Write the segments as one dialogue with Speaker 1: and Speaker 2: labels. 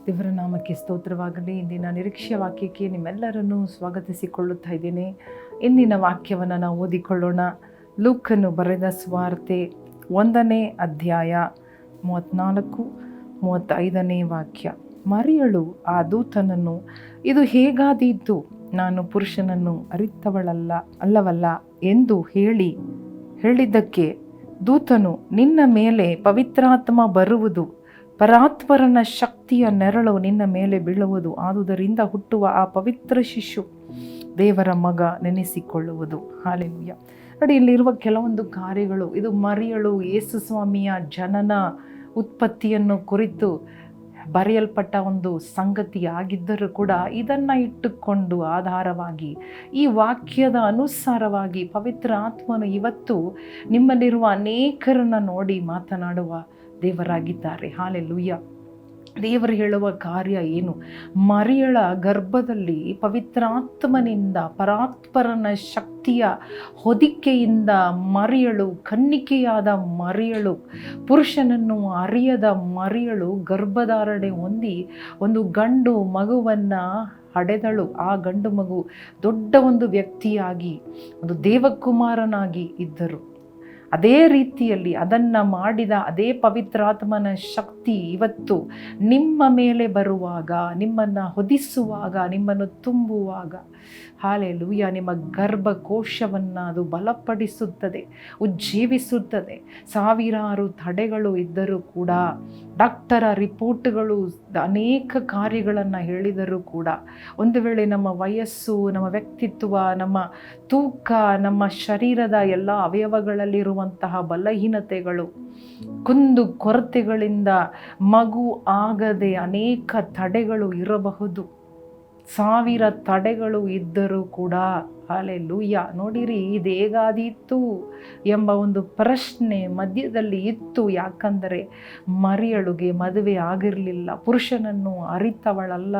Speaker 1: ದೇವರ ನಾಮಕ್ಕೆ ಸ್ತೋತ್ರವಾಗಲಿ. ಇಂದಿನ ನಿರೀಕ್ಷೆಯ ವಾಕ್ಯಕ್ಕೆ ನಿಮ್ಮೆಲ್ಲರನ್ನೂ ಸ್ವಾಗತಿಸಿಕೊಳ್ಳುತ್ತಾ ಇದ್ದೇನೆ. ಇಂದಿನ ವಾಕ್ಯವನ್ನು ನಾವು ಓದಿಕೊಳ್ಳೋಣ. ಲೂಕನು ಬರೆದ ಸುವಾರ್ತೆ 1ನೇ ಅಧ್ಯಾಯ 34-35ನೇ ವಾಕ್ಯ. ಮರಿಯಳು ಆ ದೂತನನ್ನು, ಇದು ಹೇಗಾದೀತು, ನಾನು ಪುರುಷನನ್ನು ಅಲ್ಲವಲ್ಲ ಎಂದು ಹೇಳಿದ್ದಕ್ಕೆ ದೂತನು, ನಿನ್ನ ಮೇಲೆ ಪವಿತ್ರಾತ್ಮ ಬರುವುದು, ಪರಾತ್ಪರನ ಶಕ್ತಿಯ ನೆರಳು ನಿನ್ನ ಮೇಲೆ ಬೀಳುವುದು, ಆದುದರಿಂದ ಹುಟ್ಟುವ ಆ ಪವಿತ್ರ ಶಿಶು ದೇವರ ಮಗ ನೆನೆಸಿಕೊಳ್ಳುವುದು. ಹಾಲೆಲೂಯ. ನೋಡಿ, ಇಲ್ಲಿರುವ ಕೆಲವೊಂದು ಕಾರ್ಯಗಳು, ಇದು ಮರಿಯಳು ಯೇಸು ಸ್ವಾಮಿಯ ಜನನ ಉತ್ಪತ್ತಿಯನ್ನು ಕುರಿತು ಬರೆಯಲ್ಪಟ್ಟ ಒಂದು ಸಂಗತಿಯಾಗಿದ್ದರೂ ಕೂಡ ಇದನ್ನು ಇಟ್ಟುಕೊಂಡು ಆಧಾರವಾಗಿ ಈ ವಾಕ್ಯದ ಅನುಸಾರವಾಗಿ ಪವಿತ್ರ ಆತ್ಮನು ಇವತ್ತು ನಿಮ್ಮಲ್ಲಿರುವ ಅನೇಕರನ್ನು ನೋಡಿ ಮಾತನಾಡುವ ದೇವರಾಗಿದ್ದಾರೆ. ಹಾಲೆಲೂಯ. ದೇವರು ಹೇಳುವ ಕಾರ್ಯ ಏನು? ಮರಿಯಳ ಗರ್ಭದಲ್ಲಿ ಪವಿತ್ರಾತ್ಮನಿಂದ, ಪರಾತ್ಪರನ ಶಕ್ತಿಯ ಹೊದಿಕೆಯಿಂದ ಮರಿಯಳು, ಕನ್ನಿಕೆಯಾದ ಮರಿಯಳು, ಪುರುಷನನ್ನು ಅರಿಯದ ಮರಿಯಳು ಗರ್ಭಧಾರಣೆ ಹೊಂದಿ ಒಂದು ಗಂಡು ಮಗುವನ್ನು ಹಡೆದಳು. ಆ ಗಂಡು ಮಗು ದೊಡ್ಡ ಒಂದು ವ್ಯಕ್ತಿಯಾಗಿ, ಒಂದು ದೇವಕುಮಾರನಾಗಿ ಇದ್ದರು. ಅದೇ ರೀತಿಯಲ್ಲಿ ಅದನ್ನು ಮಾಡಿದ ಅದೇ ಪವಿತ್ರಾತ್ಮನ ಶಕ್ತಿ ಇವತ್ತು ನಿಮ್ಮ ಮೇಲೆ ಬರುವಾಗ, ನಿಮ್ಮನ್ನು ಹೊದಿಸುವಾಗ, ನಿಮ್ಮನ್ನು ತುಂಬುವಾಗ, ಹಾಲೆಲೂಯ, ನಿಮ್ಮ ಗರ್ಭಕೋಶವನ್ನು ಅದು ಬಲಪಡಿಸುತ್ತದೆ, ಉಜ್ಜೀವಿಸುತ್ತದೆ. ಸಾವಿರಾರು ತಡೆಗಳು ಇದ್ದರೂ ಕೂಡ, ಡಾಕ್ಟರ ರಿಪೋರ್ಟ್ಗಳು ಅನೇಕ ಕಾರ್ಯಗಳನ್ನು ಹೇಳಿದರೂ ಕೂಡ, ಒಂದು ವೇಳೆ ನಮ್ಮ ವಯಸ್ಸು, ನಮ್ಮ ವ್ಯಕ್ತಿತ್ವ, ನಮ್ಮ ತೂಕ, ನಮ್ಮ ಶರೀರದ ಎಲ್ಲ ಅವಯವಗಳಲ್ಲಿರುವಂತಹ ಬಲಹೀನತೆಗಳು, ಕುಂದು ಕೊರತೆಗಳಿಂದ ಮಗು ಆಗದೆ ಅನೇಕ ತಡೆಗಳು ಇರಬಹುದು. 1000 ತಡೆಗಳು ಇದ್ದರೂ ಕೂಡ, ಹಾಲೆಲೂಯ, ನೋಡಿರಿ, ಇದು ಹೇಗಾದೀತು ಎಂಬ ಒಂದು ಪ್ರಶ್ನೆ ಮಧ್ಯದಲ್ಲಿ ಇತ್ತು. ಯಾಕಂದರೆ ಮರಿಯಳುಗೆ ಮದುವೆ ಆಗಿರಲಿಲ್ಲ, ಪುರುಷನನ್ನು ಅರಿತವಳಲ್ಲ,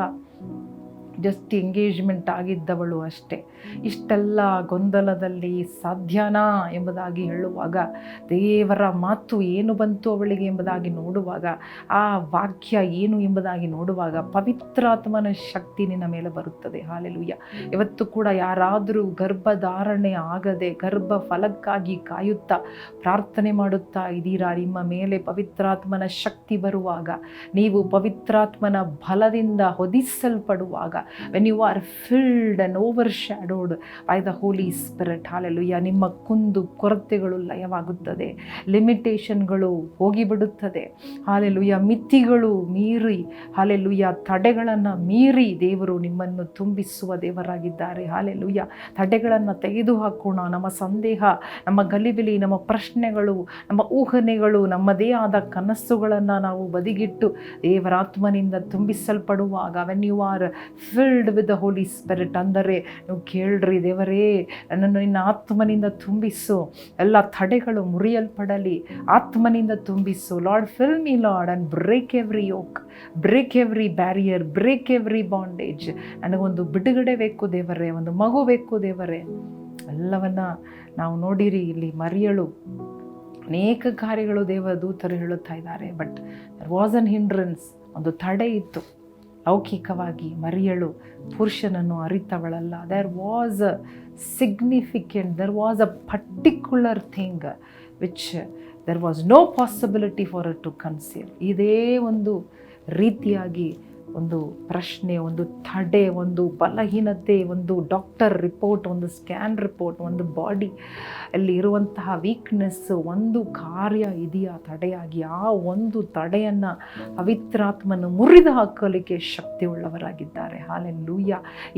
Speaker 1: ಜಸ್ಟ್ ಎಂಗೇಜ್ಮೆಂಟ್ ಆಗಿದ್ದವಳು ಅಷ್ಟೇ. ಇಷ್ಟೆಲ್ಲ ಗೊಂದಲದಲ್ಲಿ ಸಾಧ್ಯನಾ ಎಂಬುದಾಗಿ ಹೇಳುವಾಗ, ದೇವರ ಮಾತು ಏನು ಬಂತು ಅವಳಿಗೆ ಎಂಬುದಾಗಿ ನೋಡುವಾಗ, ಆ ವಾಕ್ಯ ಏನು ಎಂಬುದಾಗಿ ನೋಡುವಾಗ, ಪವಿತ್ರಾತ್ಮನ ಶಕ್ತಿ ನಿನ್ನ ಮೇಲೆ ಬರುತ್ತದೆ. ಹಾಲೆಲೂಯ. ಇವತ್ತು ಕೂಡ ಯಾರಾದರೂ ಗರ್ಭಧಾರಣೆ ಆಗದೆ ಗರ್ಭ ಫಲಕ್ಕಾಗಿ ಕಾಯುತ್ತಾ ಪ್ರಾರ್ಥನೆ ಮಾಡುತ್ತಾ ಇದ್ದೀರಾ? ನಿಮ್ಮ ಮೇಲೆ ಪವಿತ್ರಾತ್ಮನ ಶಕ್ತಿ ಬರುವಾಗ, ನೀವು ಪವಿತ್ರಾತ್ಮನ ಬಲದಿಂದ ಹೊದಿಸಲ್ಪಡುವಾಗ, when you are filled and overshadowed by the Holy Spirit, hallelujah, ನಿಮ್ಮ ಕುಂದು ಕೊರತೆಗಳು ಲಯವಾಗುತ್ತದೆ, ಲಿಮಿಟೇಷನ್ಗಳು ಹೋಗಿಬಿಡುತ್ತದೆ. ಹಾಲೆಲೂಯ. ಮಿತಿಗಳು ಮೀರಿ, ಹಾಲೆಲೂಯ, ತಡೆಗಳನ್ನು ಮೀರಿ ದೇವರು ನಿಮ್ಮನ್ನು ತುಂಬಿಸುವ ದೇವರಾಗಿದ್ದಾರೆ. ಹಾಲೆಲೂಯ. ತಡೆಗಳನ್ನು ತೆಗೆದುಹಾಕೋಣ. ನಮ್ಮ ಸಂದೇಹ, ನಮ್ಮ ಗಲಿಬಿಲಿ, ನಮ್ಮ ಪ್ರಶ್ನೆಗಳು, ನಮ್ಮ ಊಹನೆಗಳು, ನಮ್ಮದೇ ಆದ ಕನಸುಗಳನ್ನು ನಾವು ಬದಿಗಿಟ್ಟು ದೇವರಾತ್ಮನಿಂದ ತುಂಬಿಸಲ್ಪಡುವಾಗ, when you are filled with the Holy Spirit, ಅಂದರೆ ನೀವು ಕೇಳ್ರಿ, ದೇವರೇ ನನ್ನನ್ನು ನಿನ್ನ ಆತ್ಮನಿಂದ ತುಂಬಿಸು, ಎಲ್ಲ ತಡೆಗಳು ಮುರಿಯಲ್ಪಡಲಿ, ಆತ್ಮನಿಂದ ತುಂಬಿಸು. Lord, fill me Lord and break every yoke, break every barrier, break every bondage. ನನಗೊಂದು ಬಿಡುಗಡೆ ಬೇಕು ದೇವರೇ, ಒಂದು ಮಗು ಬೇಕು ದೇವರೇ. ಎಲ್ಲವನ್ನ ನಾವು ನೋಡಿರಿ, ಇಲ್ಲಿ ಮರಿಯಳು ಅನೇಕ ಕಾರ್ಯಗಳು ದೇವದೂತರು ಹೇಳುತ್ತಾ ಇದ್ದಾರೆ. But there was an hindrance, ಒಂದು ತಡೆ ಇತ್ತು. ಲೌಕಿಕವಾಗಿ ಮರಿಯಳು ಪುರುಷನನ್ನು ಅರಿತವಳಲ್ಲ. there was a significant, there was a particular thing which there was no possibility for her to conceive. ಇದೇ ಒಂದು ರೀತಿಯಾಗಿ ಒಂದು ಪ್ರಶ್ನೆ, ಒಂದು ತಡೆ, ಒಂದು ಬಲಹೀನತೆ, ಒಂದು ಡಾಕ್ಟರ್ ರಿಪೋರ್ಟ್, ಒಂದು ಸ್ಕ್ಯಾನ್ ರಿಪೋರ್ಟ್, ಒಂದು ಬಾಡಿ ಅಲ್ಲಿ ಇರುವಂತಹ ವೀಕ್ನೆಸ್, ಒಂದು ಕಾರ್ಯ ಇದೆಯಾ ತಡೆಯಾಗಿ. ಆ ಒಂದು ತಡೆಯನ್ನು ಪವಿತ್ರಾತ್ಮನು ಮುರಿದು ಹಾಕಲಿಕ್ಕೆ ಶಕ್ತಿ ಉಳ್ಳವರಾಗಿದ್ದಾರೆ. ಹಾಲೆಲೂಯ.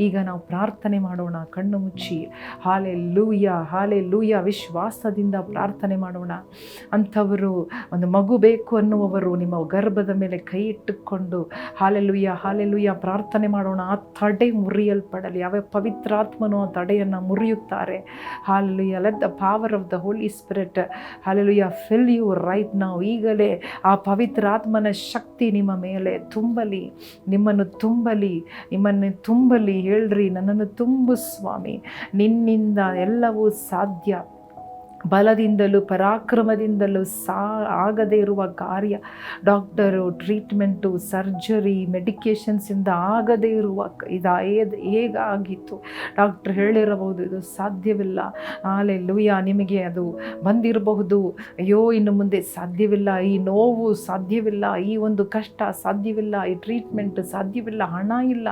Speaker 1: ಈಗ ನಾವು ಪ್ರಾರ್ಥನೆ ಮಾಡೋಣ, ಕಣ್ಣು ಮುಚ್ಚಿ. Hallelujah, hallelujah. ವಿಶ್ವಾಸದಿಂದ ಪ್ರಾರ್ಥನೆ ಮಾಡೋಣ. ಅಂಥವರು, ಒಂದು ಮಗು ಬೇಕು ಅನ್ನುವವರು ನಿಮ್ಮ ಗರ್ಭದ ಮೇಲೆ ಕೈ ಇಟ್ಟುಕೊಂಡು ಹಾಲೆಲೂಯ, ಹಾಲೆಲೂಯ ಪ್ರಾರ್ಥನೆ ಮಾಡೋಣ. ಆ ತಡೆ ಮುರಿಯಲ್ಪಡಲಿ. ಯಾವ ಪವಿತ್ರಾತ್ಮನು ಆ ತಡೆಯನ್ನು ಮುರಿಯುತ್ತಾರೆ. Hallelujah. Let the power of the holy spirit, hallelujah, fill you right now. ಈಗಲೇ ಆ ಪವಿತ್ರಾತ್ಮನ ಶಕ್ತಿ ನಿಮ್ಮ ಮೇಲೆ ತುಂಬಲಿ, ನಿಮ್ಮನ್ನು ತುಂಬಲಿ, ನಿಮ್ಮನ್ನು ತುಂಬಲಿ. ಹೇಳ್ರಿ, ನನ್ನನ್ನು ತುಂಬು ಸ್ವಾಮಿ, ನಿನ್ನಿಂದ ಎಲ್ಲವೂ ಸಾಧ್ಯ. ಬಲದಿಂದಲೂ ಪರಾಕ್ರಮದಿಂದಲೂ ಆಗದೇ ಇರುವ ಕಾರ್ಯ, ಡಾಕ್ಟರು, ಟ್ರೀಟ್ಮೆಂಟು, ಸರ್ಜರಿ, ಮೆಡಿಕೇಷನ್ಸಿಂದ ಆಗದೇ ಇರುವ ಹೇಗಾಗಿತ್ತು ಡಾಕ್ಟ್ರ್ ಹೇಳಿರಬಹುದು ಇದು ಸಾಧ್ಯವಿಲ್ಲ, ಹಲ್ಲೆಲೂಯಾ, ನಿಮಗೆ ಅದು ಬಂದಿರಬಹುದು, ಅಯ್ಯೋ ಇನ್ನು ಮುಂದೆ ಸಾಧ್ಯವಿಲ್ಲ, ಈ ನೋವು ಸಾಧ್ಯವಿಲ್ಲ, ಈ ಒಂದು ಕಷ್ಟ ಸಾಧ್ಯವಿಲ್ಲ, ಈ ಟ್ರೀಟ್ಮೆಂಟ್ ಸಾಧ್ಯವಿಲ್ಲ, ಹಣ ಇಲ್ಲ,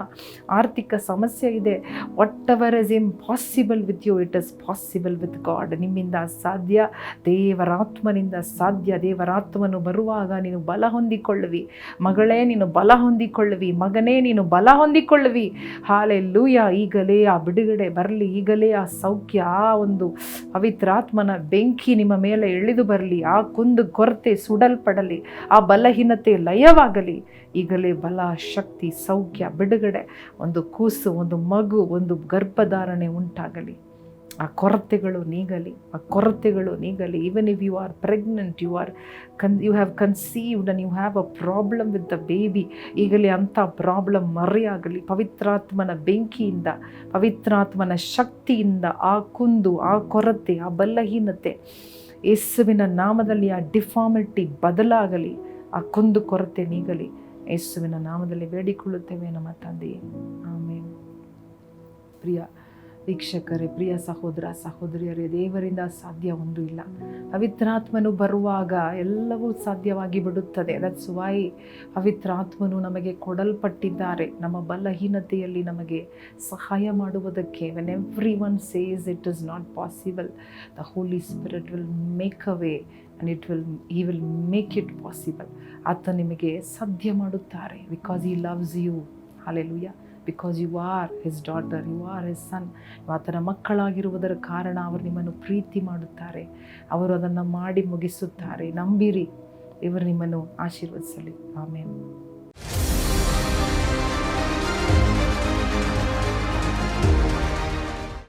Speaker 1: ಆರ್ಥಿಕ ಸಮಸ್ಯೆ ಇದೆ. Whatever is impossible with you, it is possible with God. ನಿಮ್ಮಿಂದ ಸಾಧ್ಯ, ದೇವರಾತ್ಮನಿಂದ ಸಾಧ್ಯ. ದೇವರಾತ್ಮನು ಬರುವಾಗ ನೀನು ಬಲ ಹೊಂದಿಕೊಳ್ಳುವಿ. ಮಗಳೇ, ನೀನು ಬಲ ಹೊಂದಿಕೊಳ್ಳುವಿ. ಮಗನೇ, ನೀನು ಬಲ ಹೊಂದಿಕೊಳ್ಳುವಿ. ಹಲ್ಲೆಲೂಯಾ. ಈಗಲೇ ಆ ಬಿಡುಗಡೆ ಬರಲಿ, ಈಗಲೇ ಆ ಸೌಖ್ಯ, ಆ ಒಂದು ಪವಿತ್ರಾತ್ಮನ ಬೆಂಕಿ ನಿಮ್ಮ ಮೇಲೆ ಇಳಿದು ಬರಲಿ. ಆ ಕುಂದು ಕೊರತೆ ಸುಡಲ್ಪಡಲಿ, ಆ ಬಲಹೀನತೆ ಲಯವಾಗಲಿ. ಈಗಲೇ ಬಲ, ಶಕ್ತಿ, ಸೌಖ್ಯ, ಬಿಡುಗಡೆ, ಒಂದು ಕೂಸು, ಒಂದು ಮಗು, ಒಂದು ಗರ್ಭಧಾರಣೆ ಉಂಟಾಗಲಿ. ಆ ಕೊರತೆಗಳು ನೀಗಲಿ, ಆ ಕೊರತೆಗಳು ನೀಗಲಿ. Even if you are pregnant, you have conceived and you have a problem with the baby, ಈಗಲೇ ಅಂಥ ಪ್ರಾಬ್ಲಮ್ ಮರೆಯಾಗಲಿ. ಪವಿತ್ರಾತ್ಮನ ಬೆಂಕಿಯಿಂದ, ಪವಿತ್ರಾತ್ಮನ ಶಕ್ತಿಯಿಂದ ಆ ಕುಂದು, ಆ ಕೊರತೆ, ಆ ಬಲಹೀನತೆ ಯೇಸುವಿನ ನಾಮದಲ್ಲಿ ಆ ಡಿಫಾರ್ಮಿಟಿ ಬದಲಾಗಲಿ, ಆ ಕುಂದು ಕೊರತೆ ನೀಗಲಿ. ಯೇಸುವಿನ ನಾಮದಲ್ಲಿ ಬೇಡಿಕೊಳ್ಳುತ್ತೇವೆ ನಮ್ಮ ತಂದೆಯೇ, ಆಮೇನ್. ಪ್ರಿಯ ವೀಕ್ಷಕರೇ, ಪ್ರಿಯ ಸಹೋದರ ಸಹೋದರಿಯರೇ, ದೇವರಿಂದ ಸಾಧ್ಯ ಒಂದು ಇಲ್ಲ. ಪವಿತ್ರಾತ್ಮನು ಬರುವಾಗ ಎಲ್ಲವೂ ಸಾಧ್ಯವಾಗಿ ಬಿಡುತ್ತದೆ. ದಟ್ಸ್ ವೈ ಪವಿತ್ರಾತ್ಮನು ನಮಗೆ ಕೊಡಲ್ಪಟ್ಟಿದ್ದಾರೆ, ನಮ್ಮ ಬಲಹೀನತೆಯಲ್ಲಿ ನಮಗೆ ಸಹಾಯ ಮಾಡುವುದಕ್ಕೆ. When every one says it is not possible, the holy spirit will make a way and he will make it possible. ಆತ ನಿಮಗೆ ಸಾಧ್ಯ ಮಾಡುತ್ತಾರೆ. Because he loves you. Hallelujah. Because you are his daughter, you are his son. ಆತನ ಮಕ್ಕಳಾಗಿರುವುದರ ಕಾರಣ ಅವರು ನಿಮ್ಮನ್ನು ಪ್ರೀತಿ ಮಾಡುತ್ತಾರೆ, ಅವರು ಅದನ್ನು ಮಾಡಿ ಮುಗಿಸುತ್ತಾರೆ. ನಂಬಿರಿ, ಇವರು ನಿಮ್ಮನ್ನು ಆಶೀರ್ವದಿಸಲಿ. ಆಮೇನ್.